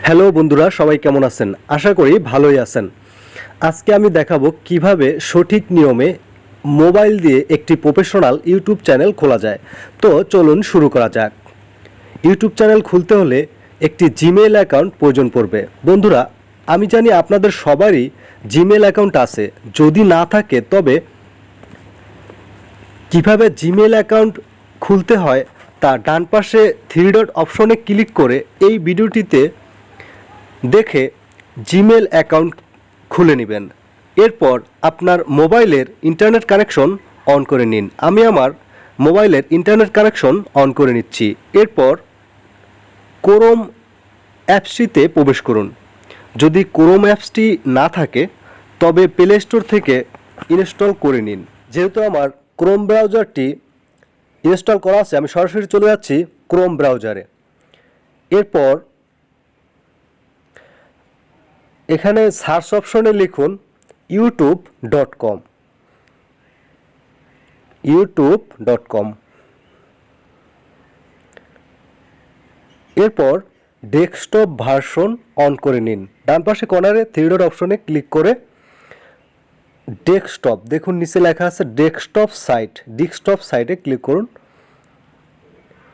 Hello বন্ধুরা, সবাই কেমন আছেন? আশা করি ভালোই আছেন। আজকে আমি দেখাবো কিভাবে সঠিক নিয়মে মোবাইল দিয়ে একটি প্রফেশনাল ইউটিউব চ্যানেল খোলা যায়। তো চলুন শুরু করা যাক। ইউটিউব চ্যানেল খুলতে হলে একটি জিমেইল অ্যাকাউন্ট প্রয়োজন পড়বে। বন্ধুরা, আমি জানি আপনাদের সবারই জিমেইল অ্যাকাউন্ট আছে। যদি না থাকে তবে কিভাবে জিমেইল অ্যাকাউন্ট খুলতে হয় তা ডান পাশে থ্রি ডট অপশনে ক্লিক করে এই ভিডিওটিতে দেখে জিমেল অ্যাকাউন্ট খুলে নেবেন। এরপর আপনার মোবাইলের ইন্টারনেট কানেকশন অন করে নিন। আমি আমার মোবাইলের ইন্টারনেট কানেকশন অন করে নিচ্ছি। এরপর ক্রোম অ্যাপসটিতে প্রবেশ করুন। যদি ক্রোম অ্যাপসটি না থাকে তবে প্লে স্টোর থেকে ইনস্টল করে নিন। যেহেতু আমার ক্রোম ব্রাউজারটি ইনস্টল করা আছে, আমি সরাসরি চলে যাচ্ছি ক্রোম ব্রাউজারে। এরপর এখানে সার্চ অপশনে লিখুন youtube.com। এরপর ডেস্কটপ ভার্সন অন করে নিন। ডান পাশে কর্নারে থ্রি ডট অপশনে ক্লিক করে ডেস্কটপ, দেখুন নিচে লেখা আছে ডেস্কটপ সাইটে ক্লিক করুন।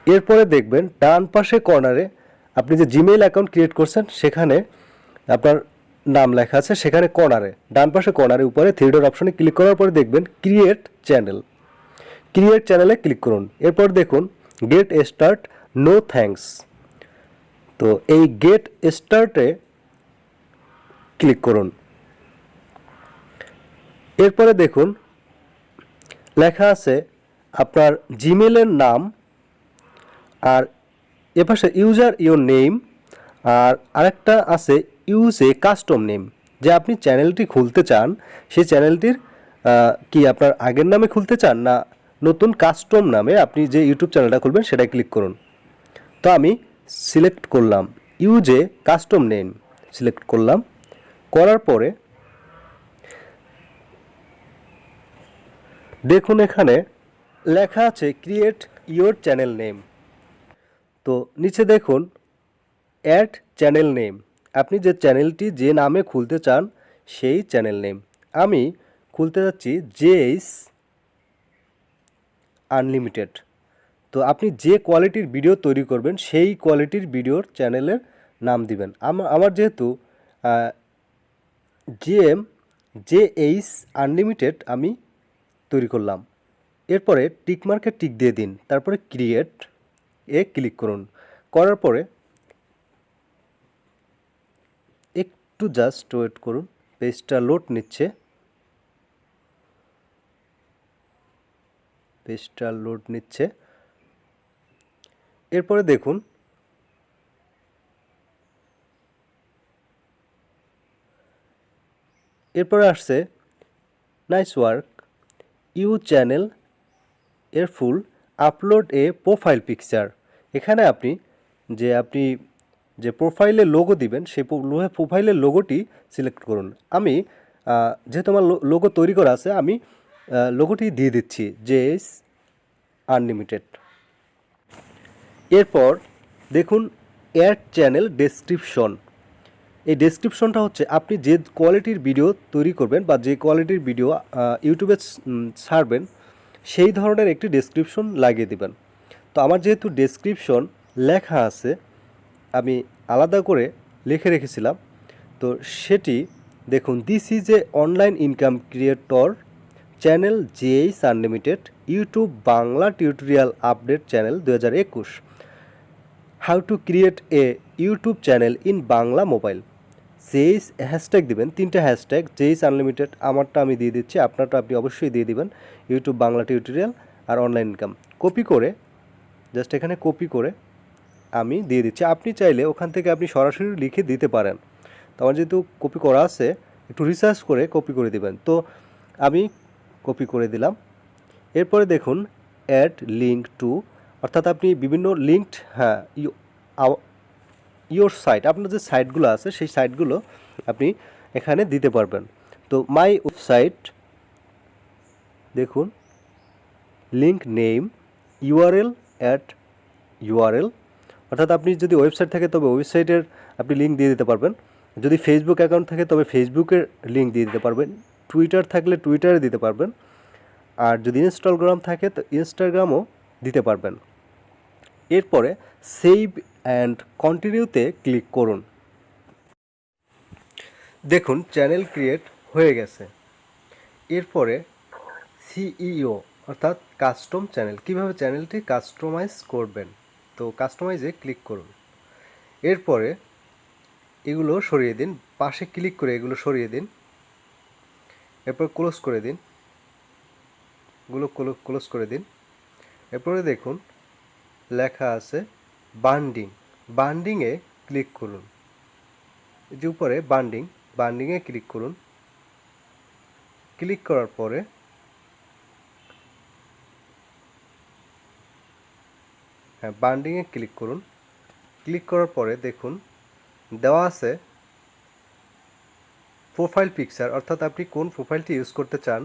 এরপরে দেখবেন ডান পাশে কর্নারে আপনি যে জিমেইল অ্যাকাউন্ট ক্রিয়েট করছেন সেখানে আপনার নাম লেখা আছে, সেখানে কর্নারে ডান পাশে কর্নারে উপরে থ্রি ডট অপশনে ক্লিক করার পরে দেখবেন ক্রিয়েট চ্যানেলে ক্লিক করুন। এরপর দেখুন গেট স্টার্ট নো থ্যাঙ্কস। তো এই গেট স্টার্টে ক্লিক করুন। এরপরে দেখুন লেখা আছে আপনার জিমেইলের নাম, আর এপাশে ইউজার ইওর নেম, আর আরেকটা আছে ইউজ এ কাস্টম নেম। যে আপনি চ্যানেলটি খুলতে চান সেই চ্যানেলটির কি আপনার আগের নামে খুলতে চান না নতুন কাস্টম নামে আপনি যে ইউটিউব চ্যানেলটা খুলবেন সেটাই ক্লিক করুন। তো আমি সিলেক্ট করলাম use a custom name, select করলাম। করার পরে দেখুন এখানে লেখা আছে ক্রিয়েট ইওর চ্যানেল নেম। তো নিচে দেখুন অ্যাড চ্যানেল নেম, আপনি যে চ্যানেলটি যে নামে খুলতে চান সেই চ্যানেল নেম। আমি খুলতে যাচ্ছি জেএস আনলিমিটেড। তো আপনি যে কোয়ালিটির ভিডিও তৈরি করবেন সেই কোয়ালিটির ভিডিওর চ্যানেলের নাম দিবেন। আমার যেহেতু জেএইচ আনলিমিটেড আমি তৈরি করলাম। এরপরে টিকমার্কে টিক দিয়ে দিন, তারপরে ক্রিয়েট ক্লিক করুন। করার পরে একটু জাস্ট ওয়েট করুন, পেজটা লোড নিচ্ছে। এরপরে দেখুন এরপরে আসছে নাইস ওয়ার্ক ইউ চ্যানেল এর ফুল আপলোড এ প্রোফাইল পিকচার। এখানে আপনি যে প্রোফাইলের লোগো দিবেন সেই প্রোফাইলের লোগোটি সিলেক্ট করুন। আমি যেহেতু আমার লোগো তৈরি করা আছে আমি লোগোটি দিয়ে দিচ্ছি জেএস আনলিমিটেড। এরপর দেখুন অ্যাড চ্যানেল ডেসক্রিপশন। এই ডেসক্রিপশনটা হচ্ছে আপনি যে কোয়ালিটির ভিডিও তৈরি করবেন বা যে কোয়ালিটির ভিডিও ইউটিউবে ছাড়বেন সেই ধরনের একটি ডেসক্রিপশন লাগিয়ে দিবেন। তো আমার যেহেতু ডেসক্রিপশন লেখা আছে, আমি আলাদা করে লিখে রেখেছিলাম। তো সেটি দেখুন this is a online income creator channel JH unlimited YouTube Bangla tutorial update channel 2021, how to create a YouTube channel in Bangla mobile. জেইস হ্যাশট্যাগ দিবেন, 3টে হ্যাশট্যাগ। জেইস আনলিমিটেড আমারটা আমি দিয়ে দিচ্ছি, আপনারটা আপনি অবশ্যই দিয়ে দিবেন। ইউটিউব বাংলা টিউটোরিয়াল আর অনলাইন ইনকাম কপি করে জাস্ট এখানে কপি করে আমি দিয়ে দিচ্ছি। আপনি চাইলে ওখান থেকে আপনি সরাসরি লিখে দিতে পারেন। তো আমার যেহেতু কপি করা আছে একটু রিসার্চ করে কপি করে দিবেন। তো আমি কপি করে দিলাম। এরপরে দেখুন অ্যাড লিঙ্ক টু, অর্থাৎ আপনি বিভিন্ন লিঙ্কড ইওর সাইট, আপনার যে সাইটগুলো আছে সেই সাইটগুলো আপনি এখানে দিতে পারবেন। তো মাই ওয়েবসাইট দেখুন link name URL at URL, অর্থাৎ আপনি যদি ওয়েবসাইট থাকে তবে ওয়েবসাইটের আপনি লিঙ্ক দিয়ে দিতে পারবেন, যদি ফেসবুক অ্যাকাউন্ট থাকে তবে ফেসবুকের লিঙ্ক দিয়ে দিতে পারবেন, টুইটার থাকলে টুইটারে দিতে পারবেন, আর যদি ইনস্টাগ্রাম থাকে তো ইনস্টাগ্রামও দিতে পারবেন। এরপরে সেভ অ্যান্ড কন্টিনিউতে ক্লিক করুন। দেখুন চ্যানেল ক্রিয়েট হয়ে গেছে। এরপরে সিইও অর্থাৎ কাস্টম চ্যানেল, কিভাবে চ্যানেলটি কাস্টমাইজ করবেন, তো কাস্টমাইজে ক্লিক করুন। এরপরে এগুলো সরিয়ে দিন, পাশে ক্লিক করে এগুলো সরিয়ে দিন, এরপর ক্লোজ করে দিন, এগুলো ক্লোজ করে দিন। এরপরে দেখুন লেখা আছে বান্ডিং, বান্ডিংয়ে ক্লিক করুন। এই যে উপরে বান্ডিংয়ে ক্লিক করুন। ক্লিক করার পরে বান্ডিংয়ে ক্লিক করুন। ক্লিক করার পরে দেখুন দেওয়া আছে প্রোফাইল পিকচার, অর্থাৎ আপনি কোন প্রোফাইলটি ইউজ করতে চান।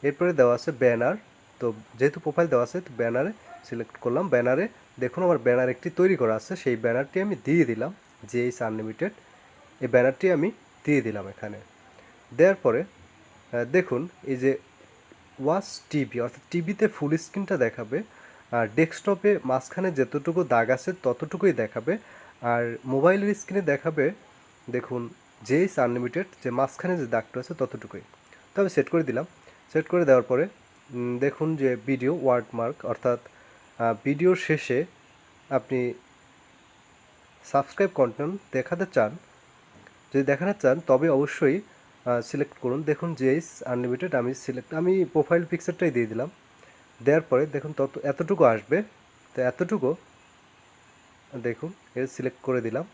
এরপরে দেওয়া আছে ব্যানার, তো যেহেতু প্রোফাইল দেওয়া আছে তো ব্যানারে সিলেক্ট করলাম। ব্যানারে দেখুন আমার ব্যানার একটি তৈরি করা আছে, সেই ব্যানারটি আমি দিয়ে দিলাম, JS আনলিমিটেড, এই ব্যানারটি আমি দিয়ে দিলাম এখানে। দেওয়ার পরে দেখুন এই যে ওয়াচ টিভি, অর্থাৎ টিভিতে ফুল স্ক্রিনটা দেখাবে, আর ডেস্কটপে মাঝখানে যতটুকু দাগ আছে ততটুকুই দেখাবে, আর মোবাইলের স্ক্রিনে দেখাবে দেখুন JS আনলিমিটেড, যে মাঝখানে যে দাগটা আছে ততটুকুই। তো আমি সেট করে দিলাম। সেট করে দেওয়ার পরে দেখুন যে ভিডিও ওয়াটারমার্ক, অর্থাৎ ভিডিওর শেষে আপনি সাবস্ক্রাইব কন্টেন্ট দেখাতে চান, যদি দেখাতে চান তবে অবশ্যই সিলেক্ট করুন। দেখুন JS আনলিমিটেড আমি প্রোফাইল পিকচারটাই দিয়ে দিলাম। দেওয়ার পরে দেখুন এতটুকু আসবে, তো এতটুকু দেখুন এর সিলেক্ট করে দিলাম।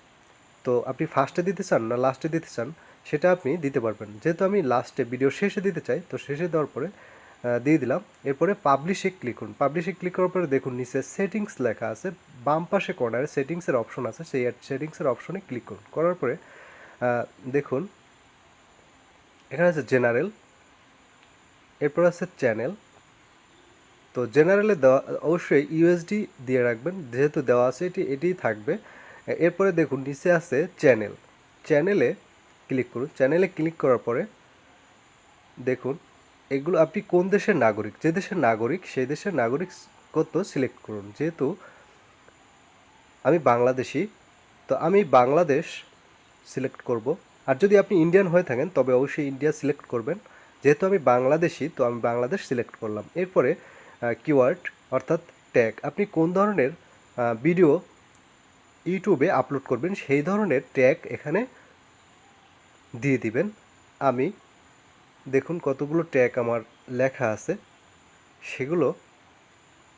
তো আপনি ফার্স্টে দিতে চান না লাস্টে দিতে চান সেটা আপনি দিতে পারবেন, যেহেতু আমি লাস্টে ভিডিও শেষে দিতে চাই তো শেষে দেওয়ার পরে দিয়ে দিলাম। এরপরে পাবলিশে ক্লিক করুন। পাবলিশে ক্লিক করার পরে দেখুন নিচে সেটিংস লেখা আছে, বাম পাশে কর্নারে সেটিংসের অপশন আছে, সেই সেটিংসের অপশনে ক্লিক করুন। করার পরে দেখুন এখানে আছে জেনারেল, এরপর আছে চ্যানেল। তো জেনারেলে দেওয়া অবশ্যই ইউএসডি দিয়ে রাখবেন, যেহেতু দেওয়া আছে এটিই থাকবে। এরপরে দেখুন নিচে আছে চ্যানেল, চ্যানেলে ক্লিক করুন। চ্যানেলে ক্লিক করার পরে দেখুন এগুলো আপনি কোন দেশের নাগরিক, যে দেশের নাগরিক সেই দেশের নাগরিকত্ব সিলেক্ট করুন। যেহেতু আমি বাংলাদেশি তো আমি বাংলাদেশ সিলেক্ট করব, আর যদি আপনি ইন্ডিয়ান হয়ে থাকেন তবে অবশ্যই ইন্ডিয়া সিলেক্ট করবেন। যেহেতু আমি বাংলাদেশি তো আমি বাংলাদেশ সিলেক্ট করলাম। এরপরে কিওয়ার্ড অর্থাৎ ট্যাগ, আপনি কোন ধরনের ভিডিও ইউটিউবে আপলোড করবেন সেই ধরনের ট্যাগ এখানে দিয়ে দিবেন। আমি দেখুন কতগুলো ট্যাগ আমার লেখা আছে, সেগুলো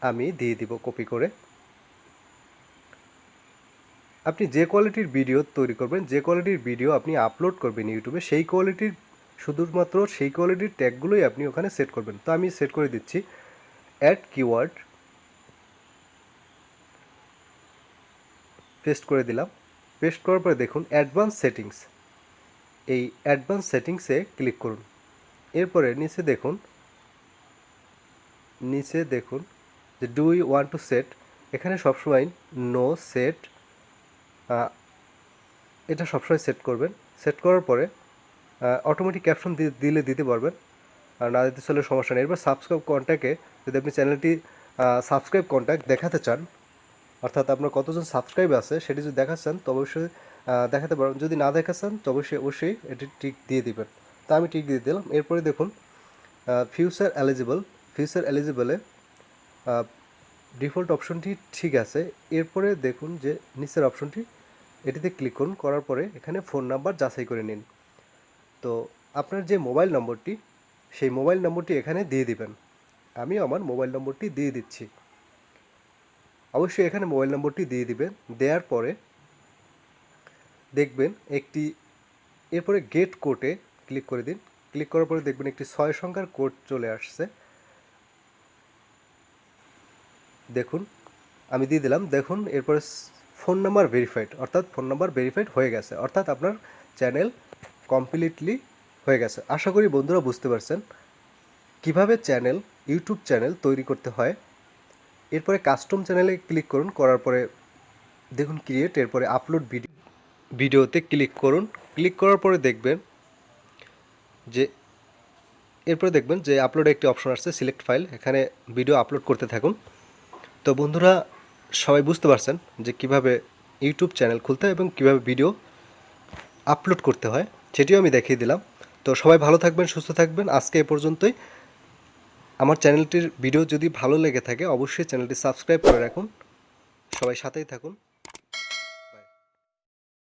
আমি দিয়ে দিব কপি করে। আপনি যে কোয়ালিটির ভিডিও তৈরি করবেন, যে কোয়ালিটির ভিডিও আপনি আপলোড করবেন ইউটিউবে, সেই কোয়ালিটির শুধুমাত্র সেই কোয়ালিটির ট্যাগগুলোই আপনি ওখানে সেট করবেন। তো আমি সেট করে দিচ্ছি অ্যাড কিওয়ার্ড, পেস্ট করে দিলাম। পেস্ট করার পরে দেখুন অ্যাডভান্স সেটিংস, এই অ্যাডভান্স সেটিংসে ক্লিক করুন। এরপরে নিচে দেখুন যে do you want to set, এখানে সবসময় নো সেট, এটা সবসময় সেট করবেন। সেট করার পরে অটোমেটিক ক্যাপশন দিলে দিতে পারবেন, আর না দিতে চলে সমস্যা নেই। এরপর সাবস্ক্রাইব কন্ট্যাক্টে যদি আপনি চ্যানেলটি সাবস্ক্রাইব কন্ট্যাক্ট দেখাতে চান, অর্থাৎ আপনার কতজন সাবস্ক্রাইব আছে সেটি যদি দেখাতে চান তবে অবশ্যই দেখাতে পারেন, যদি না দেখাচ্ছেন তবে অবশ্যই এটি টিক দিয়ে দিবেন। তা আমি টিক দিয়ে দিলাম। এরপরে দেখুন ফিউচার এলিজিবলে ডিফল্ট অপশনটি ঠিক আছে। এরপরে দেখুন যে নিচের অপশনটি, এটিতে ক্লিক করুন। করার পরে এখানে ফোন নাম্বার যাচাই করে নিন। তো আপনার যে মোবাইল নম্বরটি সেই মোবাইল নম্বরটি এখানে দিয়ে দিবেন। আমি আমার মোবাইল নম্বরটি দিয়ে দিচ্ছি। অবশ্যই এখানে মোবাইল নম্বরটি দিয়ে দিবেন। দেওয়ার পরে দেখবেন এরপরে গেট কোডে ক্লিক করে দিন। ক্লিক করার পরে দেখবেন একটি 6 সংখ্যার কোড চলে আসছে। দেখুন আমি দিয়ে দিলাম। দেখুন এরপরে ফোন নাম্বার ভেরিফাইড, অর্থাৎ ফোন নাম্বার ভেরিফাইড হয়ে গেছে, অর্থাৎ আপনার চ্যানেল কমপ্লিটলি হয়ে গেছে। আশা করি বন্ধুরা বুঝতে পারছেন কিভাবে ইউটিউব চ্যানেল তৈরি করতে হয়। এরপরে কাস্টম চ্যানেলে ক্লিক করুন। করার পরে দেখুন ক্রিয়েট, এরপরে আপলোড ভিডিওতে ক্লিক করুন। ক্লিক করার পরে দেখবেন যে আপলোডে একটি অপশন আসছে সিলেক্ট ফাইল, এখানে ভিডিও আপলোড করতে থাকুন। তো বন্ধুরা সবাই বুঝতে পারছেন যে কিভাবে ইউটিউব চ্যানেল খুলতে হয় এবং কিভাবে ভিডিও আপলোড করতে হয়, সেটিও আমি দেখিয়ে দিলাম। তো সবাই ভালো থাকবেন, সুস্থ থাকবেন। আজকে এ পর্যন্তই। আমার চ্যানেলটির ভিডিও যদি ভালো লেগে থাকে অবশ্যই চ্যানেলটি সাবস্ক্রাইব করে রাখুন। সবাই সাথেই থাকুন।